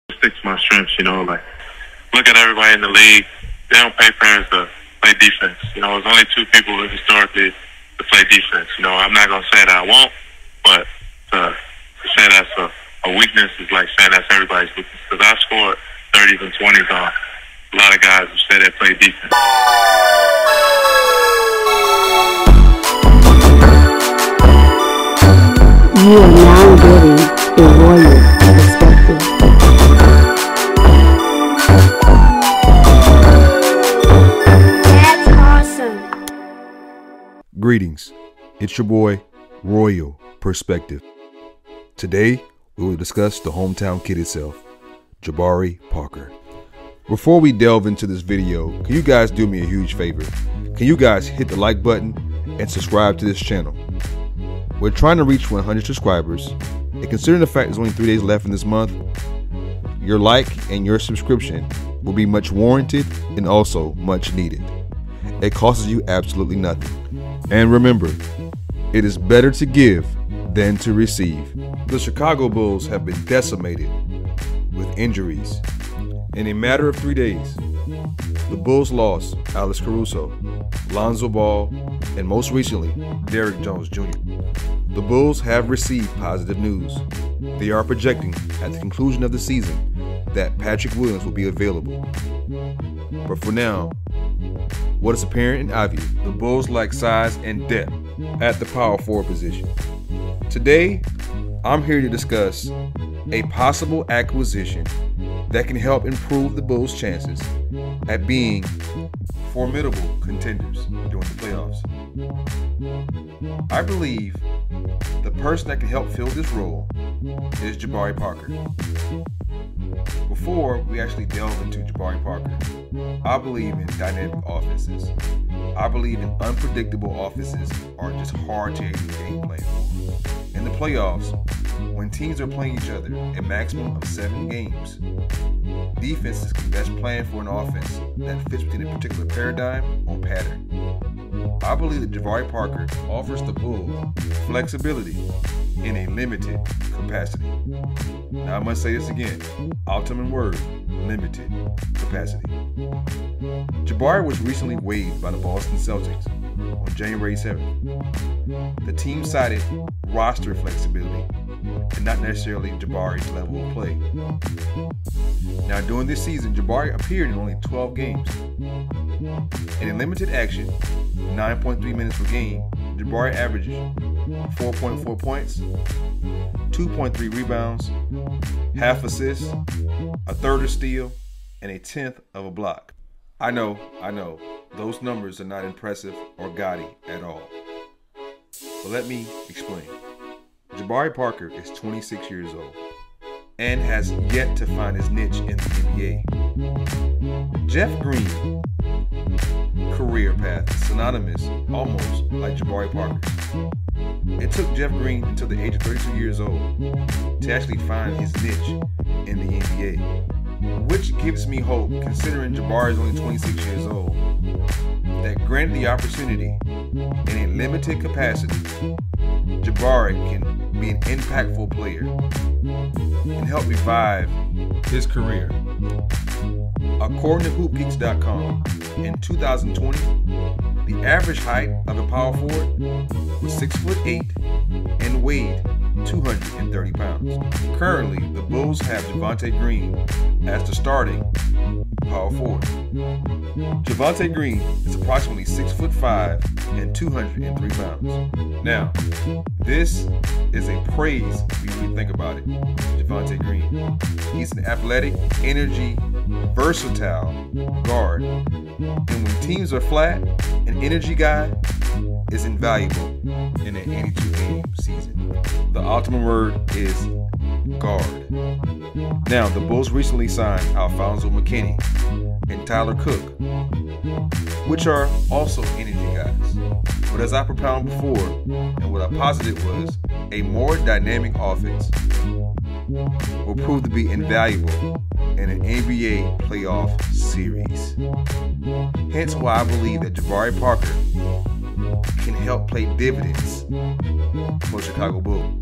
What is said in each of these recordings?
Stick to my strengths, like look at everybody in the league. They don't pay parents to play defense. There's only two people historically to play defense. I'm not going to say that I won't, but to say that's a weakness is like saying that's everybody's weakness. Because I scored 30s and 20s on a lot of guys who say they play defense. You are now getting the Warrior perspective. That's awesome. Greetings, it's your boy, Royal Perspective. Today, we will discuss the hometown kid itself, Jabari Parker. Before we delve into this video, can you guys do me a huge favor? Can you guys hit the like button and subscribe to this channel? We're trying to reach 100 subscribers, and considering the fact there's only 3 days left in this month, your like and your subscription will be much warranted and also much needed. It costs you absolutely nothing. And remember, it is better to give than to receive. The Chicago Bulls have been decimated with injuries. In a matter of 3 days, the Bulls lost Alex Caruso, Lonzo Ball, and most recently, Derrick Jones Jr. The Bulls have received positive news. They are projecting at the conclusion of the season that Patrick Williams will be available. But for now, what is apparent and obvious, the Bulls lack size and depth at the power forward position. Today, I'm here to discuss a possible acquisition that can help improve the Bulls' chances at being formidable contenders during the playoffs. I believe the person that can help fill this role is Jabari Parker. Before we actually delve into Jabari Parker, I believe in dynamic offenses. I believe in unpredictable offenses aren't just hard to game plan for. In the playoffs, when teams are playing each other a maximum of 7 games, defenses can best plan for an offense that fits within a particular paradigm or pattern. I believe that Jabari Parker offers the Bulls flexibility in a limited capacity. Now I must say this again, ultimate word, limited capacity. Jabari was recently waived by the Boston Celtics on January 7th. The team cited roster flexibility and not necessarily Jabari's level of play. Now during this season, Jabari appeared in only 12 games. In a limited action, 9.3 minutes per game, Jabari averages 4.4 points, 2.3 rebounds, half assists, a third of steal, and a tenth of a block. I know, those numbers are not impressive or gaudy at all. But let me explain. Jabari Parker is 26 years old and has yet to find his niche in the NBA. Jeff Green's career path is synonymous, almost like Jabari Parker's. It took Jeff Green until the age of 32 years old to actually find his niche in the NBA, which gives me hope considering Jabari is only 26 years old, that granted the opportunity in a limited capacity, Jabari can be an impactful player and help revive his career. According to HoopGeeks.com, in 2020, the average height of a power forward was 6'8" and weighed 230 pounds. Currently, the Bulls have Javonte Green as the starting power forward. Javonte Green is approximately 6'5" and 203 pounds. Now, this is a praise when you think about it. Javonte Green. He's an athletic, energy, versatile guard. And when teams are flat, an energy guy is invaluable in an 82-game season. The ultimate word is guard. Now, the Bulls recently signed Alfonso McKinney and Tyler Cook, which are also energy guys. But as I propounded before, and what I posited was, a more dynamic offense will prove to be invaluable in an NBA playoff series. Hence why I believe that Jabari Parker can help pay dividends for Chicago Bulls.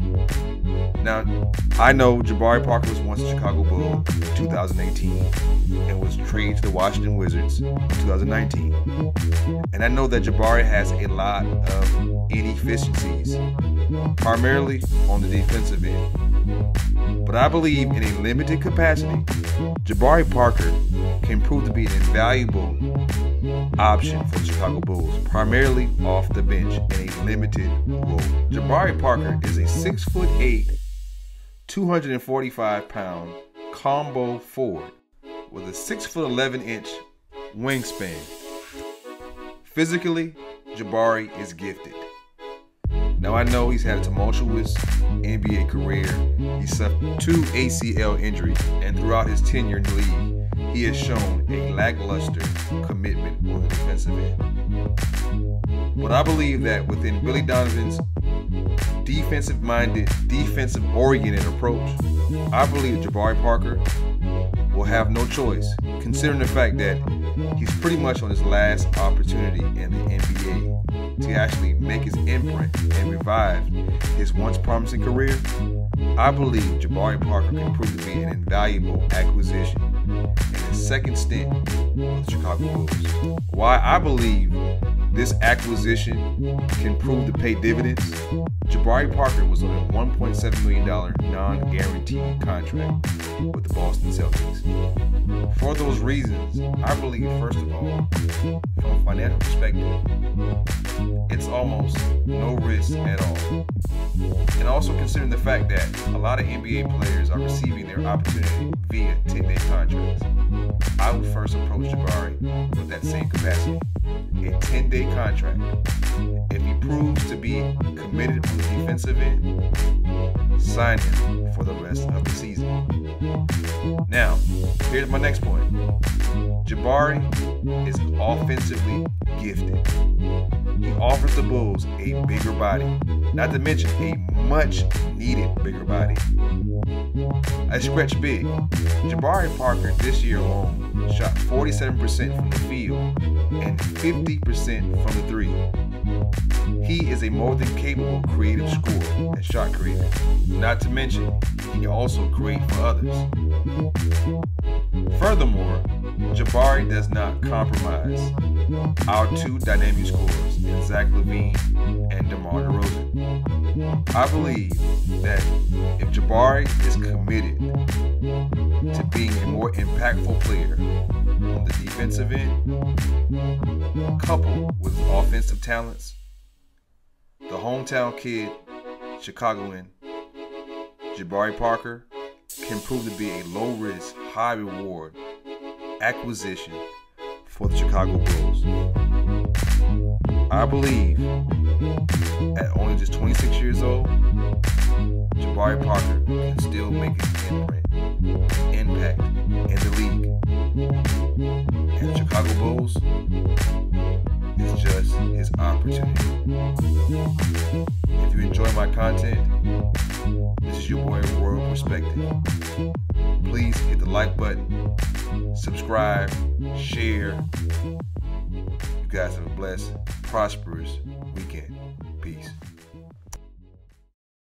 Now, I know Jabari Parker was once a Chicago Bull in 2018 and was traded to the Washington Wizards in 2019. And I know that Jabari has a lot of inefficiencies, primarily on the defensive end. But I believe in a limited capacity, Jabari Parker can prove to be an invaluable option for the Chicago Bulls, primarily off the bench in a limited role. Jabari Parker is a 6'8", 245-pound combo forward with a 6'11" wingspan. Physically, Jabari is gifted. Now I know he's had a tumultuous NBA career. He suffered 2 ACL injuries, and throughout his tenure in the league, he has shown a lackluster commitment on the defensive end. But I believe that within Billy Donovan's defensive-minded, defensive-oriented approach, I believe Jabari Parker will have no choice, considering the fact that he's pretty much on his last opportunity in the NBA to actually make his imprint and revive his once promising career. I believe Jabari Parker can prove to be an invaluable acquisition in his second stint with the Chicago Bulls. Why I believe this acquisition can prove to pay dividends: Jabari Parker was on a $1.7 million non-guaranteed contract with the Boston Celtics. For those reasons, I believe, first of all, from a financial perspective, it's almost no risk at all. And also considering the fact that a lot of NBA players are receiving their opportunity via 10-day contracts, I would first approach Jabari with that same capacity. A 10-day contract. If he proves to be committed on the defensive end, sign him for the rest of the season. Now, here's my next point. Jabari is offensively gifted. He offers the Bulls a bigger body, not to mention a much needed bigger body. I stretch big. Jabari Parker this year alone shot 47% from the field and 50% from the three. He is a more than capable creative scorer and shot creator. Not to mention, he can also create for others. Furthermore, Jabari does not compromise our two dynamic scorers in Zach LaVine and DeMar DeRozan. I believe that if Jabari is committed to being a more impactful player on the defensive end, coupled with his offensive talents, the hometown kid, Chicagoan, Jabari Parker can prove to be a low-risk, high-reward acquisition for the Chicago Bulls. I believe at only just 26 years old, Jabari Parker can still make his impact in the league. And the Chicago Bulls is just his opportunity. If you enjoy my content, this is your boy Royal Perspective. Please hit the like button, subscribe, share. You guys have a blessed, prosperous weekend.